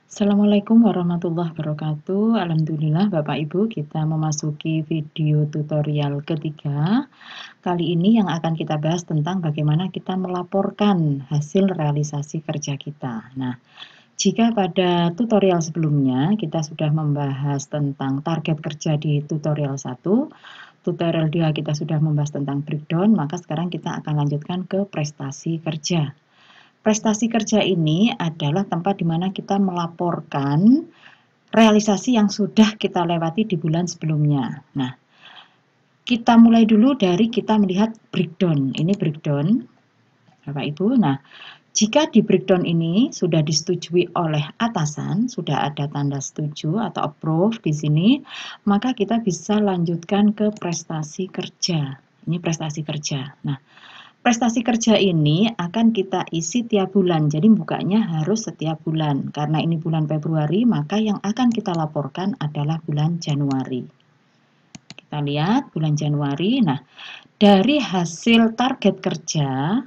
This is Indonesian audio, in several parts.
Assalamualaikum warahmatullahi wabarakatuh. Alhamdulillah Bapak Ibu, kita memasuki video tutorial ketiga. Kali ini yang akan kita bahas tentang bagaimana kita melaporkan hasil realisasi kerja kita. Nah, jika pada tutorial sebelumnya kita sudah membahas tentang target kerja di tutorial 1, tutorial 2 kita sudah membahas tentang breakdown, maka sekarang kita akan lanjutkan ke prestasi kerja. Prestasi kerja ini adalah tempat di mana kita melaporkan realisasi yang sudah kita lewati di bulan sebelumnya. Nah, kita mulai dulu dari kita melihat breakdown. Ini breakdown, Bapak Ibu. Nah, jika di breakdown ini sudah disetujui oleh atasan, sudah ada tanda setuju atau approve di sini, maka kita bisa lanjutkan ke prestasi kerja. Ini prestasi kerja. Nah, prestasi kerja ini akan kita isi tiap bulan, jadi bukanya harus setiap bulan. Karena ini bulan Februari, maka yang akan kita laporkan adalah bulan Januari. Kita lihat bulan Januari. Nah, dari hasil target kerja,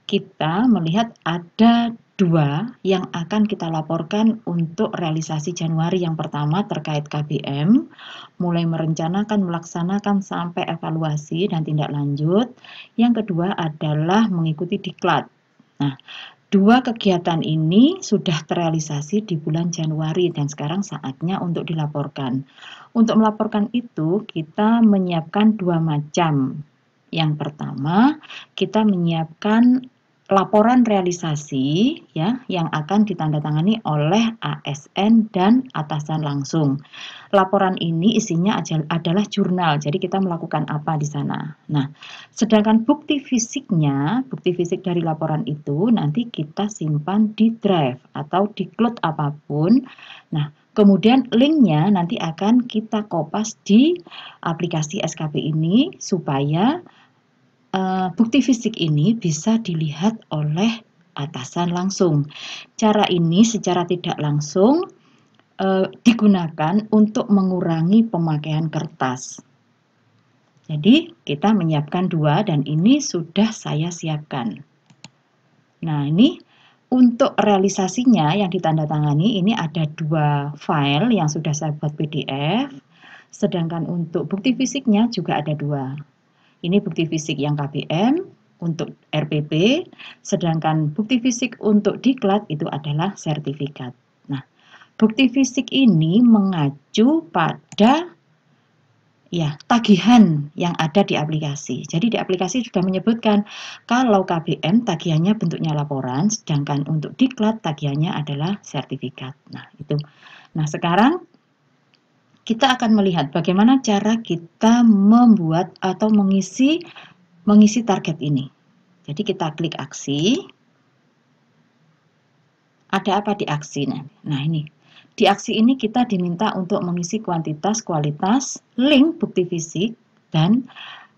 kita melihat ada dua yang akan kita laporkan untuk realisasi Januari. Yang pertama terkait KBM, mulai merencanakan, melaksanakan sampai evaluasi dan tindak lanjut. Yang kedua adalah mengikuti diklat. Nah, dua kegiatan ini sudah terrealisasi di bulan Januari dan sekarang saatnya untuk dilaporkan. Untuk melaporkan itu kita menyiapkan dua macam. Yang pertama, kita menyiapkan laporan realisasi ya yang akan ditandatangani oleh ASN dan atasan langsung. Laporan ini isinya adalah jurnal. Jadi kita melakukan apa di sana. Nah, sedangkan bukti fisik dari laporan itu nanti kita simpan di drive atau di cloud apapun. Nah, kemudian linknya nanti akan kita kopas di aplikasi SKP ini supaya bukti fisik ini bisa dilihat oleh atasan langsung. Cara ini secara tidak langsung digunakan untuk mengurangi pemakaian kertas. Jadi kita menyiapkan dua dan ini sudah saya siapkan. Nah, ini untuk realisasinya yang ditandatangani ini ada dua file yang sudah saya buat PDF. Sedangkan untuk bukti fisiknya juga ada dua. Ini bukti fisik yang KBM untuk RPP, sedangkan bukti fisik untuk diklat itu adalah sertifikat. Nah, bukti fisik ini mengacu pada tagihan yang ada di aplikasi. Jadi di aplikasi sudah menyebutkan kalau KBM tagihannya bentuknya laporan, sedangkan untuk diklat tagihannya adalah sertifikat. Nah, itu. Nah, sekarang kita akan melihat bagaimana cara kita membuat atau mengisi target ini. Jadi kita klik aksi. Ada apa di aksi? Nah ini. Di aksi ini kita diminta untuk mengisi kuantitas, kualitas, link bukti fisik, dan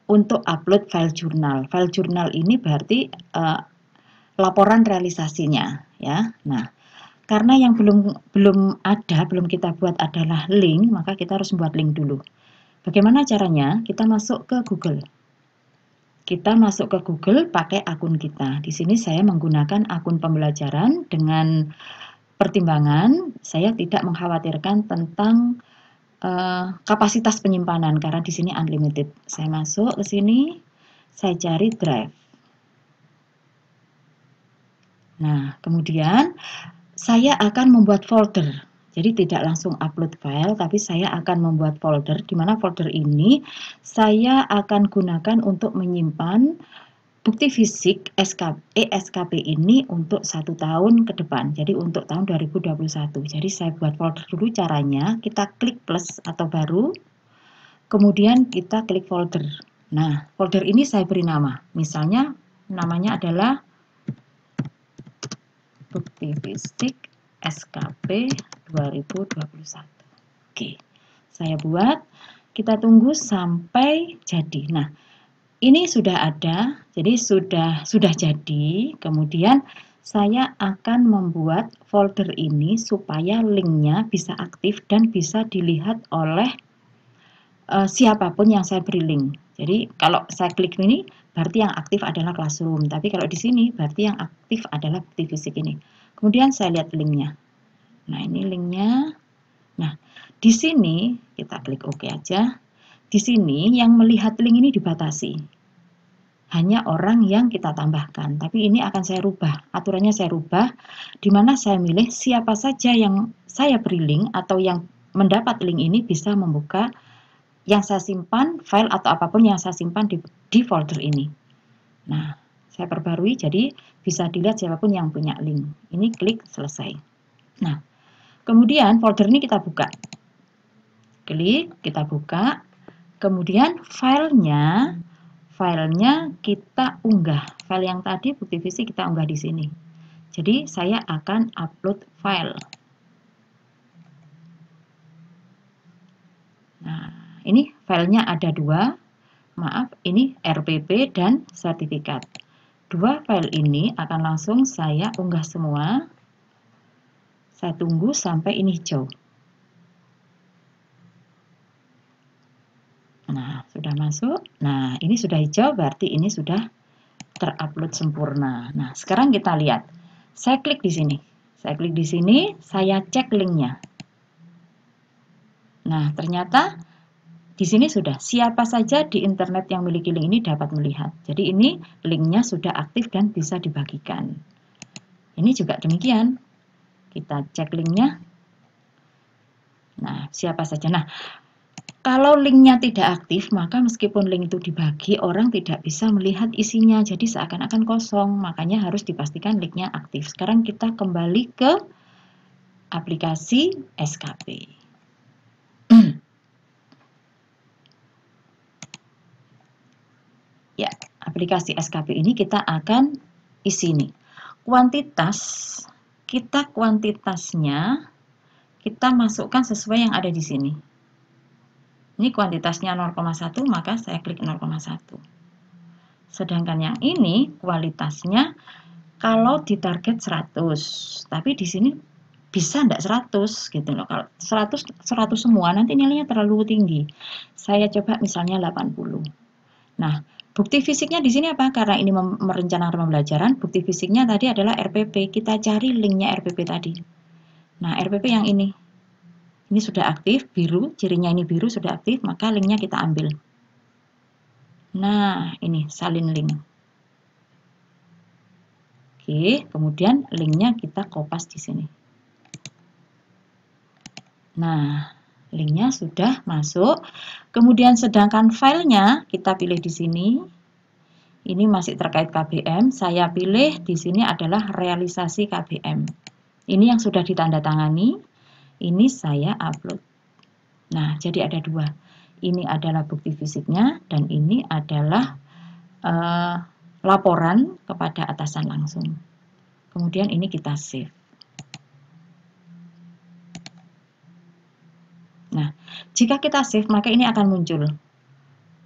untuk upload file jurnal. File jurnal ini berarti laporan realisasinya, ya. Nah, karena yang belum kita buat adalah link, maka kita harus membuat link dulu. Bagaimana caranya? Kita masuk ke Google. Kita masuk ke Google pakai akun kita. Di sini saya menggunakan akun pembelajaran dengan pertimbangan saya tidak mengkhawatirkan tentang kapasitas penyimpanan karena di sini unlimited. Saya masuk ke sini, saya cari drive. Nah, kemudian saya akan membuat folder. Jadi tidak langsung upload file, tapi saya akan membuat folder, di mana folder ini saya akan gunakan untuk menyimpan bukti fisik SKP ini untuk 1 tahun ke depan. Jadi untuk tahun 2021. Jadi saya buat folder dulu caranya, kita klik plus atau baru, kemudian kita klik folder. Nah, folder ini saya beri nama. Misalnya namanya adalah bukti fisik SKP 2021. Oke, saya buat, kita tunggu sampai jadi. Nah, ini sudah ada, jadi sudah jadi. Kemudian saya akan membuat folder ini supaya linknya bisa aktif dan bisa dilihat oleh siapapun yang saya beri link. Jadi kalau saya klik ini, berarti yang aktif adalah Classroom. Tapi kalau di sini, berarti yang aktif adalah bukti fisik ini. Kemudian saya lihat linknya. Nah, ini linknya. Nah, di sini kita klik OK aja. Di sini yang melihat link ini dibatasi. Hanya orang yang kita tambahkan. Tapi ini akan saya rubah. Aturannya saya rubah, di mana saya milih siapa saja yang saya beri link atau yang mendapat link ini bisa membuka yang saya simpan, file atau apapun yang saya simpan di folder ini. Nah, saya perbarui jadi bisa dilihat siapapun yang punya link. Ini klik selesai. Nah, kemudian folder ini kita buka. Klik, kita buka. Kemudian filenya kita unggah. File yang tadi bukti fisik kita unggah di sini. Jadi saya akan upload file. Nah, ini filenya ada dua. Maaf, ini RPP dan sertifikat. Dua file ini akan langsung saya unggah semua. Saya tunggu sampai ini hijau. Nah, sudah masuk. Nah, ini sudah hijau, berarti ini sudah terupload sempurna. Nah, sekarang kita lihat. Saya klik di sini. Saya klik di sini, saya cek linknya. Nah, ternyata di sini sudah siapa saja di internet yang memiliki link ini dapat melihat. Jadi ini linknya sudah aktif dan bisa dibagikan. Ini juga demikian. Kita cek linknya. Nah, siapa saja. Nah, kalau linknya tidak aktif, maka meskipun link itu dibagi, orang tidak bisa melihat isinya. Jadi seakan-akan kosong. Makanya harus dipastikan linknya aktif. Sekarang kita kembali ke aplikasi SKP. Ya, aplikasi SKP ini kita akan isi nih. Kuantitasnya kita masukkan sesuai yang ada di sini. Ini kuantitasnya 0,1, maka saya klik 0,1. Sedangkan yang ini kualitasnya kalau ditarget 100, tapi di sini bisa enggak 100 gitu loh. Kalau 100 semua nanti nilainya terlalu tinggi. Saya coba misalnya 80. Nah, bukti fisiknya di sini apa? Karena ini merencanakan pembelajaran, bukti fisiknya tadi adalah RPP. Kita cari linknya RPP tadi. Nah, RPP yang ini. Ini sudah aktif, biru, cirinya ini biru sudah aktif, maka linknya kita ambil. Nah, ini salin link. Oke, kemudian linknya kita kopas di sini. Nah, linknya sudah masuk. Kemudian sedangkan filenya kita pilih di sini. Ini masih terkait KBM. Saya pilih di sini adalah realisasi KBM. Ini yang sudah ditandatangani. Ini saya upload. Nah, jadi ada dua. Ini adalah bukti fisiknya dan ini adalah laporan kepada atasan langsung. Kemudian ini kita save. Nah, jika kita save maka ini akan muncul.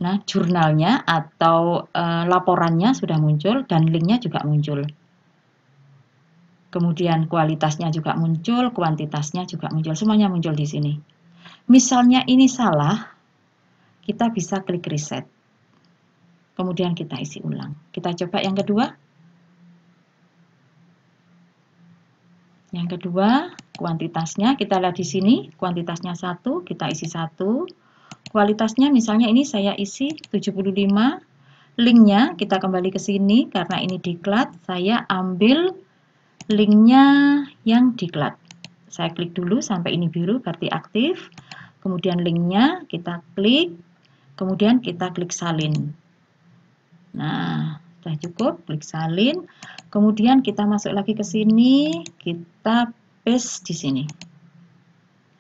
Nah, jurnalnya atau laporannya sudah muncul dan linknya juga muncul. Kemudian kualitasnya juga muncul, kuantitasnya juga muncul, semuanya muncul di sini. Misalnya ini salah, kita bisa klik reset. Kemudian kita isi ulang. Kita coba yang kedua. Yang kedua, kuantitasnya kita lihat di sini, kuantitasnya 1, kita isi 1. Kualitasnya misalnya ini saya isi 75. Linknya kita kembali ke sini karena ini diklat, saya ambil linknya yang diklat. Saya klik dulu sampai ini biru berarti aktif. Kemudian linknya kita klik, kemudian kita klik salin. Nah, sudah cukup, klik salin. Kemudian kita masuk lagi ke sini, kita paste di sini.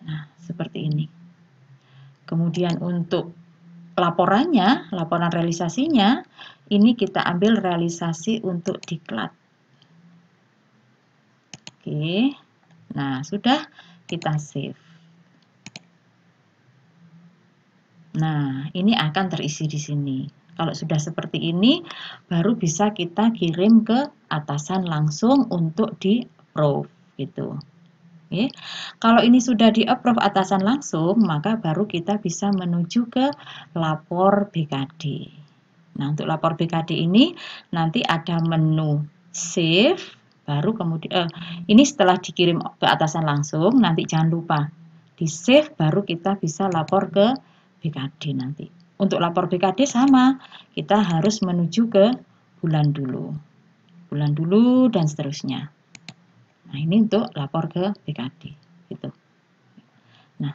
Nah, seperti ini. Kemudian untuk laporannya, laporan realisasinya, ini kita ambil realisasi untuk diklat. Oke, nah sudah kita save. Nah, ini akan terisi di sini. Kalau sudah seperti ini, baru bisa kita kirim ke atasan langsung untuk di-approve gitu. Oke. Kalau ini sudah di-approve atasan langsung, maka baru kita bisa menuju ke lapor BKD. Nah, untuk lapor BKD ini nanti ada menu save, baru kemudian ini setelah dikirim ke atasan langsung, nanti jangan lupa di-save, baru kita bisa lapor ke BKD nanti. Untuk lapor BKD sama, kita harus menuju ke bulan dulu dan seterusnya. Nah, ini untuk lapor ke BKD gitu. Nah,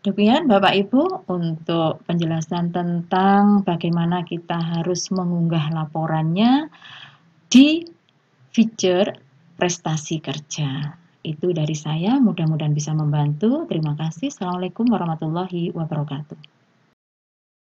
demikian Bapak Ibu untuk penjelasan tentang bagaimana kita harus mengunggah laporannya di feature prestasi kerja. Itu dari saya, mudah-mudahan bisa membantu. Terima kasih. Assalamualaikum warahmatullahi wabarakatuh.